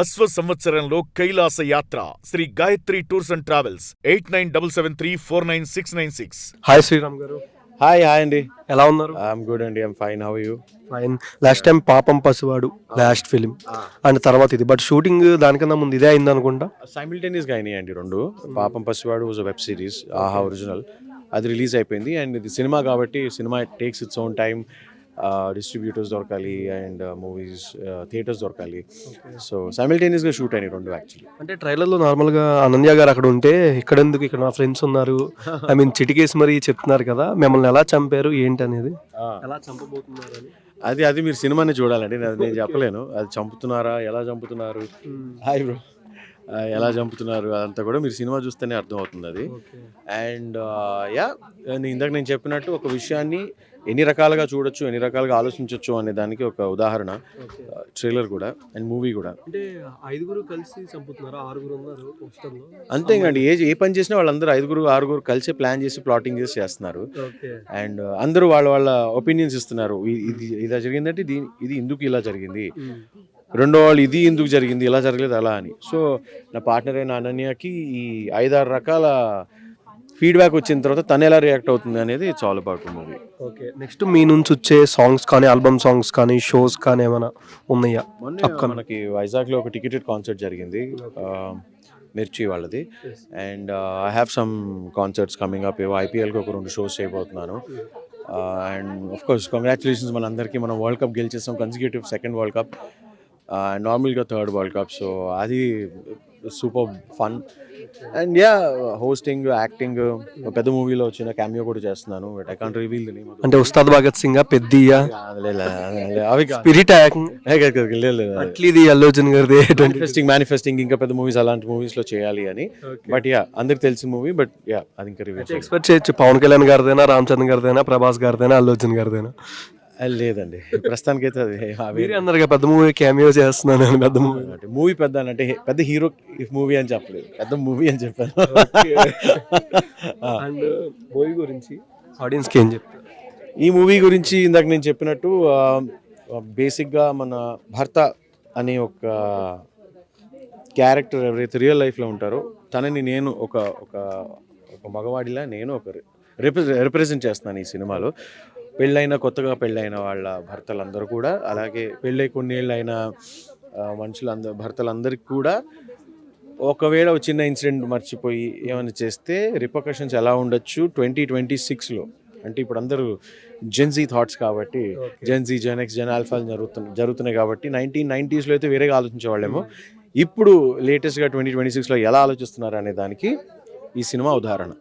అశ్వ సంవత్సరంలో కైలాస యాత్ర Shri Gayatri tours and travels 8977349696. Hi Sriram గారు. హాయ్ అండి, ఎలా ఉన్నారు? ఐఎమ్ గుడ్ అండి, I'm fine. How you? Fine. Last time Papam Pasivadu last film and తర్వాత ఇది, బట్ షూటింగ్ దానికన్నా ముందు ఇదే అయింది అనుకుంటా. సైమిల్టేనియస్ గా అయినాయి అండి రెండు. పాపం పసివాడు వాజ్ వెబ్ సిరీస్, ఆహా ఒరిజినల్, అది రిలీజ్ అయిపోయింది. అండ్ ఇది సినిమా కాబట్టి cinema takes its own time. Distributors దొరకాలి అండ్ మూవీస్ థియేటర్స్ దొరకాలి. సో సైమిల్టేనియస్గా షూట్ అయినాయి రెండు యాక్చువల్లీ. అంటే ట్రైలర్లో నార్మల్గా అనన్య గారు అక్కడ ఉంటే ఇక్కడ ఎందుకు, ఇక్కడ నా ఫ్రెండ్స్ ఉన్నారు, ఐ మీన్ చిటికేసి మరీ చెప్తున్నారు కదా, మిమ్మల్ని ఎలా చంపారు ఏంటి అనేది, ఎలా చంపబోతున్నారు అని. అది మీరు సినిమాని చూడాలండి, నేను చెప్పలేను. అది చంపుతున్నారా, ఎలా చంపుతున్నారు, హాయ్ బ్రో, ఎలా చంపుతున్నారు అదంతా కూడా మీరు సినిమా చూస్తేనే అర్థం అవుతుంది అది. అండ్ ఇందాక నేను చెప్పినట్టు ఒక విషయాన్ని ఎన్ని రకాలుగా చూడొచ్చు, ఎన్ని రకాలుగా ఆలోచించవచ్చు అనే దానికి ఒక ఉదాహరణ ట్రైలర్ కూడా అండ్ మూవీ కూడా. అంటే 5 కలిసి చంపుతున్నారు, 6 ఉన్నారు పోస్టర్లో. అంతేగాండి, ఏ పని చేసినా వాళ్ళందరూ 5-6 కలిసి ప్లాన్ చేసి ప్లాటింగ్ చేసి చేస్తున్నారు. అండ్ అందరూ వాళ్ళ ఒపీనియన్స్ ఇస్తున్నారు. ఇది ఇలా జరిగిందంటే ఇది ఎందుకు ఇలా జరిగింది, రెండో వాళ్ళు ఇది ఎందుకు జరిగింది, ఇలా జరగలేదు అలా అని. సో నా పార్ట్నర్ అయిన అనన్యకి ఈ 5-6 రకాల ఫీడ్బ్యాక్ వచ్చిన తర్వాత తను ఎలా రియాక్ట్ అవుతుంది అనేది చాలా బాగుంటుంది. ఓకే, నెక్స్ట్ మీ నుంచి వచ్చే సాంగ్స్ కానీ, ఆల్బమ్ సాంగ్స్ కానీ, షోస్ కానీ ఏమైనా ఉన్నాయా? మనకి వైజాగ్లో ఒక టికెటెడ్ కాన్సర్ట్ జరిగింది, మిర్చి వాళ్ళది. And I have some concerts coming up. ఐపీఎల్కి ఒక 2 షోస్ చేయబోతున్నాను. అండ్ ఆఫ్ కోర్స్ కంగ్రాచులేషన్స్ మనందరికీ, మనం వరల్డ్ కప్ గెలిచేస్తాం, కన్సిక్యూటివ్ 2nd వరల్డ్ కప్, నార్మల్గా 3rd వరల్డ్ కప్. సో అది super fun. And hosting, acting, పెద్ద మూవీలో వచ్చిన క్యామియో కూడా చేస్తున్నాను. But I can't reveal the name. అంటే ఉస్తాద్ భగత్ సింగ్, పెద్దియా, అవి స్పిరిట్ అట్లీది అల్లు అర్జున్ గారిది మేనిఫెస్టింగ్ ఇంకా పెద్ద మూవీస్, అలాంటి మూవీస్ లో చేయాలి అని. బట్ అందరికి తెలిసిన మూవీ. బట్ అది ఇంకా రివీల్ ఎక్స్పెక్ట్ చేయొచ్చు. పవన్ కళ్యాణ్ గారిదైనా, రామ్ చరణ్ గారిదైనా, ప్రభాస్ గారిదైనా, అల్లు అర్జున్ గారిదైనా? లేదండి, ప్రస్తుతానికైతే అది అందరిగా పెద్ద మూవీ క్యామియో చేస్తున్నాను. పెద్ద మూవీ పెద్ద అంటే పెద్ద హీరో మూవీ అని చెప్పలేదు, పెద్ద మూవీ అని చెప్పాను. అండ్ మూవీ గురించి ఆడియన్స్కి ఏం చెప్తారు? ఈ మూవీ గురించి ఇందాక నేను చెప్పినట్టు బేసిక్గా మన భర్త అనే ఒక క్యారెక్టర్ ఎవరైతే రియల్ లైఫ్లో ఉంటారో తనని నేను ఒక మగవాడిలా నేను ఒక రిప్రజెంట్ చేస్తున్నాను ఈ సినిమాలో. కొత్తగా పెళ్ళైన వాళ్ళ భర్తలందరూ కూడా, అలాగే పెళ్ళై కొన్నేళ్ళైన భర్తలందరికీ కూడా ఒకవేళ చిన్న ఇన్సిడెంట్ మర్చిపోయి ఏమైనా చేస్తే రిపర్కషన్స్ ఎలా ఉండొచ్చు 2026లో. అంటే ఇప్పుడు అందరూ జెన్జీ థాట్స్ కాబట్టి, జెన్జీ, జెన్ఎక్స్, జెన్ ఆల్ఫా జరుగుతున్నాయి కాబట్టి 1990sలో అయితే వేరేగా ఆలోచించే వాళ్ళేమో, ఇప్పుడు లేటెస్ట్గా 2026లో ఎలా ఆలోచిస్తున్నారు అనే దానికి ఈ సినిమా ఉదాహరణ.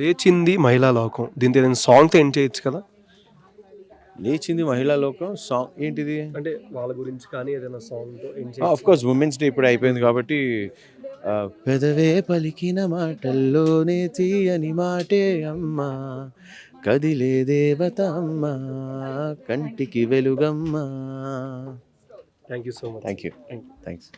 లేచింది మహిళా లోకం, దీంతో ఏదైనా సాంగ్తో ఎండ్ చేయొచ్చు కదా. లేచింది మహిళా లోకం సాంగ్ ఏంటిది అంటే వాళ్ళ గురించి కానీ ఏదైనా సాంగ్తో end of course women's day ఇప్పుడు అయిపోయింది కాబట్టి, పెదవే పలికిన మాటల్లోనే తీయని మాటే అమ్మా, కదిలే దేవత అమ్మా, కంటికి వెలుగమ్మా. Thank you so much. Thanks.